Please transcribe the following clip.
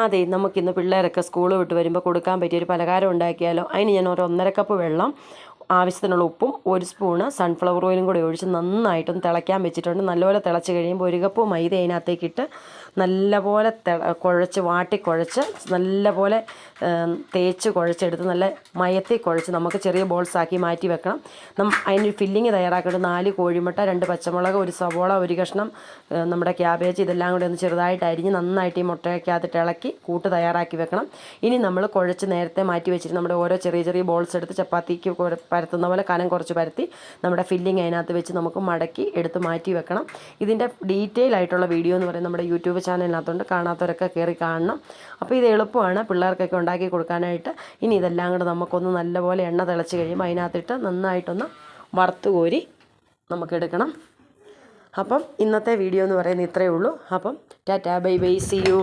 അതെ, നമുക്കിന്ന് പിള്ളേരൊക്കെ സ്കൂൾ വിട്ട് വരുമ്പോൾ കൊടുക്കാൻ പറ്റിയൊരു പലഹാരം ഉണ്ടാക്കിയാലോ. അതിന് ഞാൻ ഒരു 1.5 കപ്പ് വെള്ളം, ആവശ്യത്തിനുള്ള ഉപ്പും 1 സ്പൂണ് സൺഫ്ലവർ ഓയിലും കൂടി ഒഴിച്ച് നന്നായിട്ടൊന്ന് തിളയ്ക്കാൻ വെച്ചിട്ടുണ്ട്. നല്ലപോലെ തിളച്ച് കഴിയുമ്പോൾ 1 കപ്പ് മൈദ അതിനകത്തേക്കിട്ട് നല്ലപോലെ വാട്ടിക്കുഴച്ച് നല്ലപോലെ തേച്ച് കുഴച്ചെടുത്ത് നല്ല മയത്തിൽ കുഴച്ച് നമുക്ക് ചെറിയ ബോൾസാക്കി മാറ്റി വെക്കണം. അതിനൊരു ഫില്ലിങ് തയ്യാറാക്കിയിട്ട് 4 കോഴിമുട്ട, 2 പച്ചമുളക്, 1 സവോള, 1 കഷ്ണം നമ്മുടെ ക്യാബേജ്, ഇതെല്ലാം കൂടി ഒന്ന് ചെറുതായിട്ട് അരിഞ്ഞ് നന്നായിട്ട് ഈ മുട്ടയ്ക്കകത്തിട്ട് ഇളക്കി കൂട്ട് തയ്യാറാക്കി വെക്കണം. ഇനി നമ്മൾ കുഴച്ച് നേരത്തെ മാറ്റി വെച്ചിട്ട് നമ്മുടെ ഓരോ ചെറിയ ചെറിയ ബോൾസ് എടുത്ത് ചപ്പാത്തിക്ക് പരത്തുന്ന പോലെ കനം കുറച്ച് പരത്തി നമ്മുടെ ഫില്ലിങ് അതിനകത്ത് വെച്ച് നമുക്ക് മടക്കി എടുത്ത് മാറ്റി വെക്കണം. ഇതിൻ്റെ ഡീറ്റെയിൽ ആയിട്ടുള്ള വീഡിയോ എന്ന് പറയുന്നത് നമ്മുടെ യൂട്യൂബ് ചാനലിനകത്തുണ്ട്. കാണാത്തവരൊക്കെ കയറി കാണണം. അപ്പോൾ ഇത് എളുപ്പമാണ് പിള്ളേർക്കൊക്കെ ഉണ്ടാക്കി കൊടുക്കാനായിട്ട്. ഇനി ഇതെല്ലാം കൂടെ നമുക്കൊന്ന് നല്ലപോലെ എണ്ണ തിളച്ച് കഴിയുമ്പോൾ അതിനകത്തിട്ട് നന്നായിട്ടൊന്ന് വറുത്ത് കോരി നമുക്കെടുക്കണം. അപ്പം ഇന്നത്തെ വീഡിയോ എന്ന് പറയുന്നത് ഇത്രയേ ഉള്ളൂ. അപ്പം tata, bye bye, see U.